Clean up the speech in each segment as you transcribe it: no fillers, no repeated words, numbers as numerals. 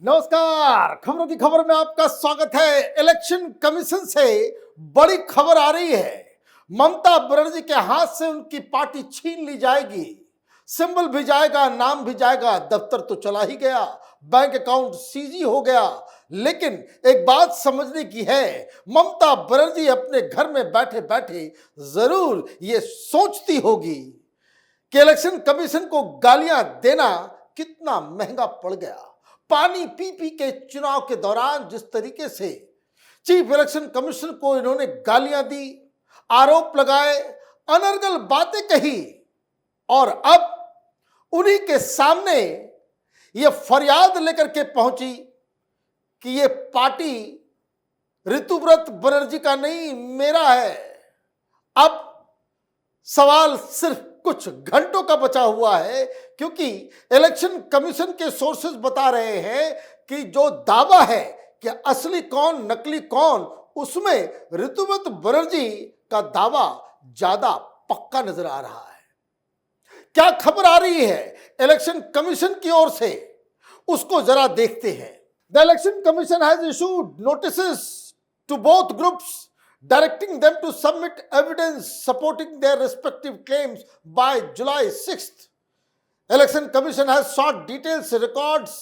नमस्कार, खबरों की खबर में आपका स्वागत है। इलेक्शन कमीशन से बड़ी खबर आ रही है। ममता बनर्जी के हाथ से उनकी पार्टी छीन ली जाएगी। सिंबल भी जाएगा, नाम भी जाएगा, दफ्तर तो चला ही गया, बैंक अकाउंट सीजी हो गया। लेकिन एक बात समझने की है, ममता बनर्जी अपने घर में बैठे बैठे जरूर ये सोचती होगी कि इलेक्शन कमीशन को गालियां देना कितना महंगा पड़ गया। पानी पी पी के चुनाव के दौरान जिस तरीके से चीफ इलेक्शन कमीशन को इन्होंने गालियां दी, आरोप लगाए, अनर्गल बातें कही, और अब उन्हीं के सामने ये फरियाद लेकर के पहुंची कि ये पार्टी ऋतुव्रत बनर्जी का नहीं, मेरा है। अब सवाल सिर्फ कुछ घंटों का बचा हुआ है, क्योंकि इलेक्शन कमीशन के सोर्सेज बता रहे हैं कि जो दावा है कि असली कौन नकली कौन, उसमें ऋतुव्रत बनर्जी का दावा ज्यादा पक्का नजर आ रहा है। क्या खबर आ रही है इलेक्शन कमीशन की ओर से, उसको जरा देखते हैं। The election commission has issued notices to both groups directing them to submit evidence supporting their respective claims by July 6th. Election Commission has sought details records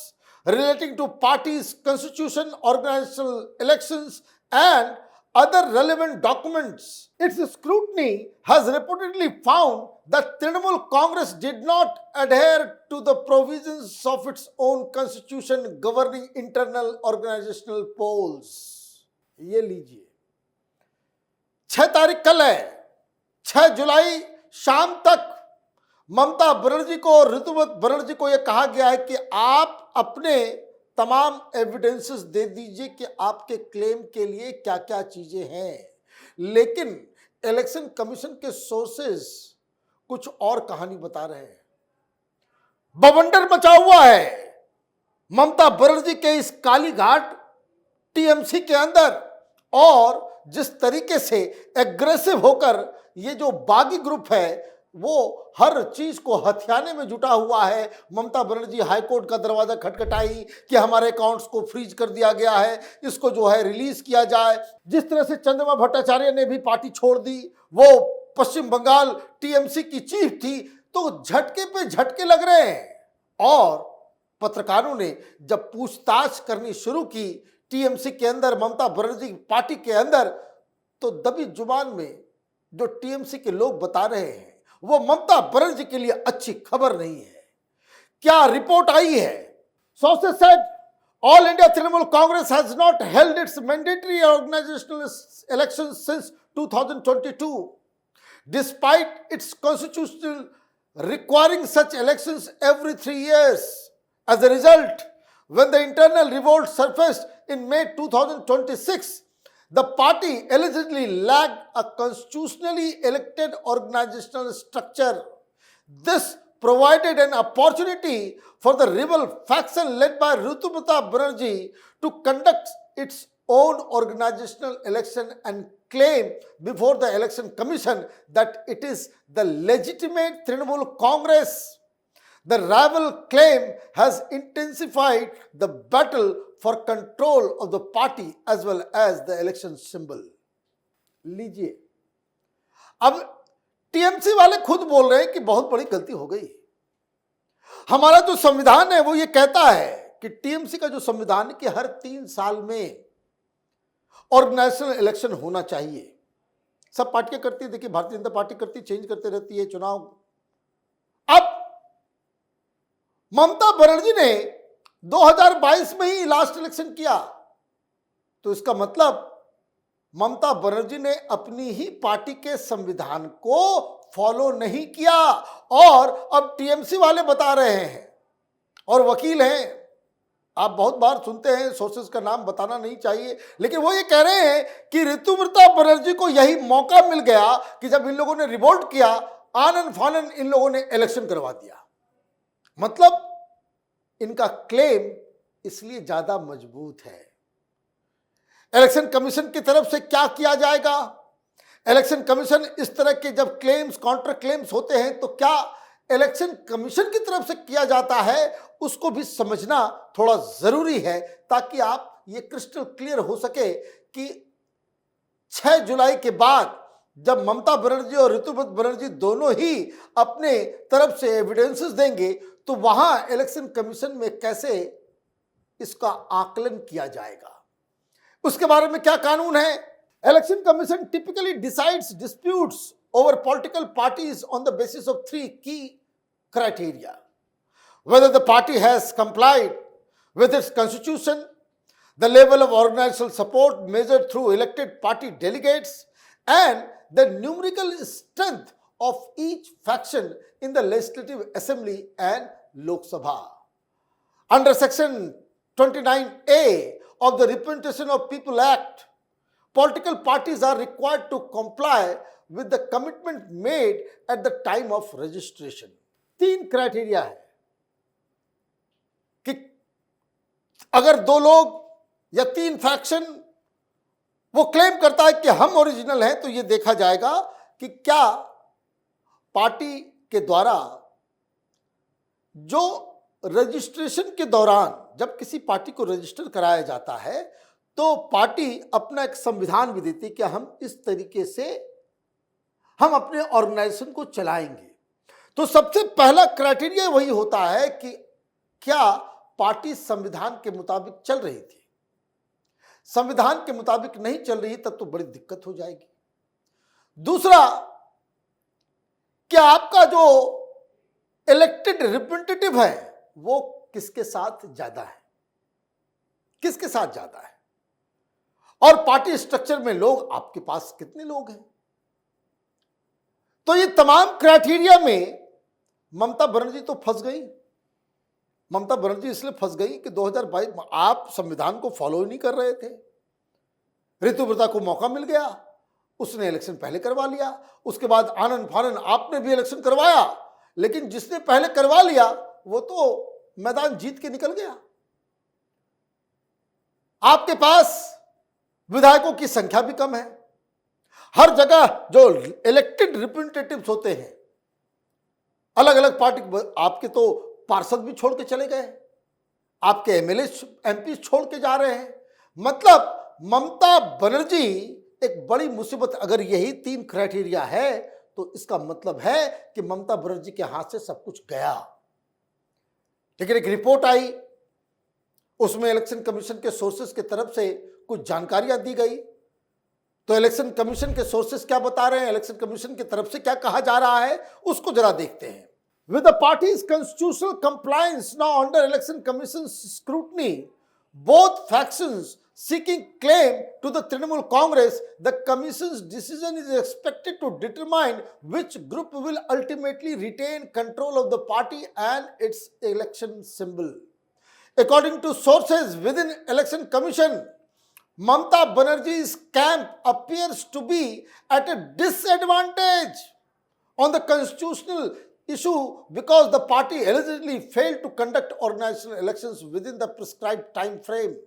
relating to parties' constitution, organizational elections, and other relevant documents. Its scrutiny has reportedly found that Trinamool Congress did not adhere to the provisions of its own constitution governing internal organizational polls. ये लीजिए, 6 तारीख कल है, 6 जुलाई शाम तक ममता बनर्जी को और ऋतुव्रत बनर्जी को यह कहा गया है कि आप अपने तमाम एविडेंसेस दे दीजिए कि आपके क्लेम के लिए क्या क्या चीजें हैं। लेकिन इलेक्शन कमीशन के सोर्सेस कुछ और कहानी बता रहे हैं। बवंडर मचा हुआ है ममता बनर्जी के इस काली घाट टीएमसी के अंदर, और जिस तरीके से एग्रेसिव होकर ये जो बागी ग्रुप है वो हर चीज को हथियाने में जुटा हुआ है। ममता बनर्जी हाईकोर्ट का दरवाजा खटखटाई कि हमारे अकाउंट्स को फ्रीज कर दिया गया है, इसको जो है रिलीज किया जाए। जिस तरह से चंद्रमा भट्टाचार्य ने भी पार्टी छोड़ दी, वो पश्चिम बंगाल टीएमसी की चीफ थी, तो झटके पे झटके लग रहे हैं। और पत्रकारों ने जब पूछताछ करनी शुरू की टीएमसी के अंदर, ममता बनर्जी पार्टी के अंदर, तो दबी जुबान में जो टीएमसी के लोग बता रहे हैं वो ममता बनर्जी के लिए अच्छी खबर नहीं है। क्या रिपोर्ट आई है? Sources said all India Trinamool Congress has not held its mandatory organisational elections since 2022 despite its constitutional requiring such elections every 3 years. As a result, when the internal revolt surfaced in May 2026, the party allegedly lacked a constitutionally elected organizational structure. This provided an opportunity for the rebel faction led by Ritubhrata Banerjee to conduct its own organizational election and claim before the Election Commission that it is the legitimate Trinamool Congress. The rival claim has intensified the battle for control of the party as well as the election symbol. लीजिए, अब TMC वाले खुद बोल रहे हैं कि बहुत बड़ी गलती हो गई। हमारा जो संविधान है वो ये कहता है कि टीएमसी का जो संविधान है कि हर 3 साल में ऑर्गेनाइजेशनल इलेक्शन होना चाहिए। सब पार्टियां करती है, देखिए भारतीय जनता पार्टी करती, चेंज करते रहती है चुनाव। अब ममता बनर्जी ने 2022 में ही लास्ट इलेक्शन किया, तो इसका मतलब ममता बनर्जी ने अपनी ही पार्टी के संविधान को फॉलो नहीं किया। और अब टीएमसी वाले बता रहे हैं, और वकील हैं, आप बहुत बार सुनते हैं, सोर्सेस का नाम बताना नहीं चाहिए, लेकिन वो ये कह रहे हैं कि ऋतुव्रता बनर्जी को यही मौका मिल गया कि जब इन लोगों ने रिवोल्ट किया, आनन फानन इन लोगों ने इलेक्शन करवा दिया। मतलब इनका क्लेम इसलिए ज्यादा मजबूत है। इलेक्शन कमीशन की तरफ से क्या किया जाएगा? इलेक्शन कमीशन इस तरह के जब क्लेम्स, काउंटर क्लेम्स होते हैं, तो क्या इलेक्शन कमीशन की तरफ से किया जाता है उसको भी समझना थोड़ा जरूरी है, ताकि आप ये क्रिस्टल क्लियर हो सके कि 6 जुलाई के बाद जब ममता बनर्जी और ऋतुव्रत बनर्जी दोनों ही अपने तरफ से एविडेंसेस देंगे तो वहां इलेक्शन कमीशन में कैसे इसका आकलन किया जाएगा, उसके बारे में क्या कानून है। Election commission typically decides disputes over political parties on the basis of 3 key criteria: whether the party has complied with its constitution, the level of organizational support measured through elected party delegates, and the numerical strength of each faction in the legislative assembly and Lok Sabha. Under section 29A of the Representation of People Act, political parties are required to comply with the commitment made at the time of registration. 3 criteria है कि अगर 2 लोग या 3 faction वो claim करता है कि हम ओरिजिनल हैं, तो ये देखा जाएगा कि क्या पार्टी के द्वारा जो रजिस्ट्रेशन के दौरान जब किसी पार्टी को रजिस्टर कराया जाता है तो पार्टी अपना एक संविधान भी देती है कि हम इस तरीके से हम अपने ऑर्गेनाइजेशन को चलाएंगे। तो सबसे पहला क्राइटेरिया वही होता है कि क्या पार्टी संविधान के मुताबिक चल रही थी। संविधान के मुताबिक नहीं चल रही तब तो बड़ी दिक्कत हो जाएगी। दूसरा, क्या आपका जो इलेक्टेड रिप्रेजेंटेटिव है वो किसके साथ ज्यादा है, किसके साथ ज्यादा है, और पार्टी स्ट्रक्चर में लोग आपके पास कितने लोग हैं। तो ये तमाम क्राइटेरिया में ममता बनर्जी तो फंस गई। ममता बनर्जी इसलिए फंस गई कि 2022 आप संविधान को फॉलो ही नहीं कर रहे थे। ऋतुव्रता को मौका मिल गया, उसने इलेक्शन पहले करवा लिया, उसके बाद आनंद फानन आपने भी इलेक्शन करवाया, लेकिन जिसने पहले करवा लिया वो तो मैदान जीत के निकल गया। आपके पास विधायकों की संख्या भी कम है। हर जगह जो इलेक्टेड रिप्रेजेंटेटिव्स होते हैं अलग अलग पार्टी, आपके तो पार्षद भी छोड़ के चले गए, आपके एमएलए एमपी छोड़ के जा रहे हैं। मतलब ममता बनर्जी एक बड़ी मुसीबत, अगर यही 3 क्राइटेरिया है तो इसका मतलब है कि ममता बनर्जी के हाथ से सब कुछ गया। लेकिन एक रिपोर्ट आई, उसमें इलेक्शन कमीशन के सोर्सेस की तरफ से कुछ जानकारियां दी गई। तो इलेक्शन कमीशन के सोर्सेस क्या बता रहे हैं, इलेक्शन कमीशन की तरफ से क्या कहा जा रहा है, उसको जरा देखते हैं। With the party's constitutional compliance now under election commission's scrutiny, both factions seeking claim to the Trinamool Congress, the commission's decision is expected to determine which group will ultimately retain control of the party and its election symbol. According to sources within election commission, Mamata Banerjee's camp appears to be at a disadvantage on the constitutional issue because the party allegedly failed to conduct organizational elections within the prescribed time frame,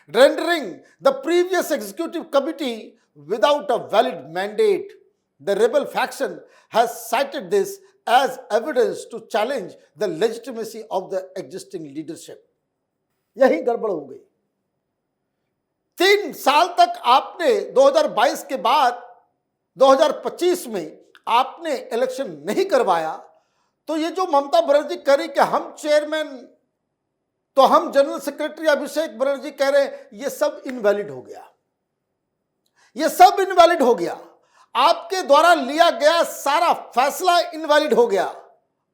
rendering the previous executive committee without a valid mandate. The rebel faction has cited this as evidence to challenge the legitimacy of the existing leadership. यही गड़बड़ हो गई। 3 साल तक आपने 2022 के बाद 2025 में आपने इलेक्शन नहीं करवाया, तो ये जो ममता बनर्जी कह रही कि हम चेयरमैन, तो हम जनरल सेक्रेटरी अभिषेक बनर्जी कह रहे हैं, ये सब इनवैलिड हो गया। ये सब इनवैलिड हो गया। आपके द्वारा लिया गया सारा फैसला इनवैलिड हो गया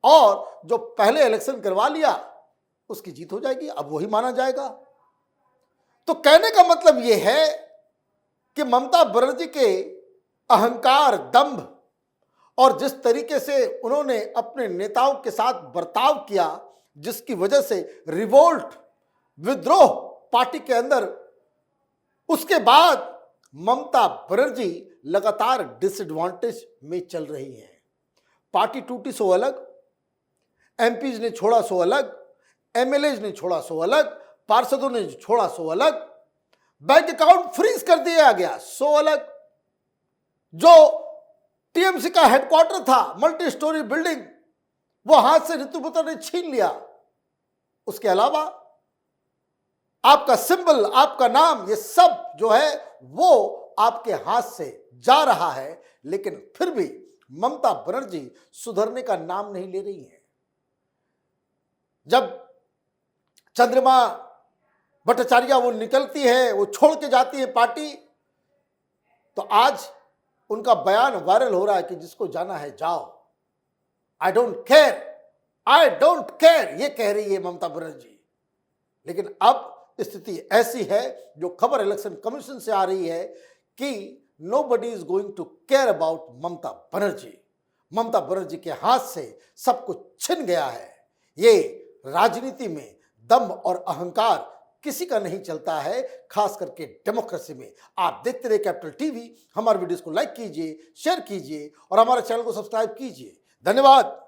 और जो पहले इलेक्शन करवा लिया उसकी जीत हो जाएगी, अब वही माना जाएगा। तो कहने का मतलब यह है कि ममता बनर्जी के अहंकार, दंभ और जिस तरीके से उन्होंने अपने नेताओं के साथ बर्ताव किया, जिसकी वजह से रिवोल्ट, विद्रोह पार्टी के अंदर, उसके बाद ममता बनर्जी लगातार डिसएडवांटेज में चल रही है। पार्टी टूटी सो अलग, एमपीज ने छोड़ा सो अलग, एमएलएज ने छोड़ा सो अलग, पार्षदों ने छोड़ा सो अलग, बैंक अकाउंट फ्रीज कर दिया गया सो अलग, जो टीएमसी का हेडक्वार्टर था, मल्टी स्टोरी बिल्डिंग, वो हाथ से ऋतुपर्ण ने छीन लिया। उसके अलावा आपका सिंबल, आपका नाम, ये सब जो है वो आपके हाथ से जा रहा है, लेकिन फिर भी ममता बनर्जी सुधरने का नाम नहीं ले रही है। जब चंद्रिमा भट्टाचार्य वो निकलती है, वो छोड़ के जाती है पार्टी, तो आज उनका बयान वायरल हो रहा है कि जिसको जाना है जाओ, आई डोंट केयर, ये कह रही है ममता बनर्जी। लेकिन अब स्थिति ऐसी है, जो खबर इलेक्शन कमीशन से आ रही है कि nobody is going to care about Mamata Banerjee. Mamata Banerjee के हाथ से सब कुछ छिन गया है। ये राजनीति में दम और अहंकार किसी का नहीं चलता है, खास करके डेमोक्रेसी में। आप देखते रहिए कैपिटल टीवी। हमारे वीडियोस को लाइक कीजिए, शेयर कीजिए और हमारे चैनल को सब्सक्राइब कीजिए। धन्यवाद।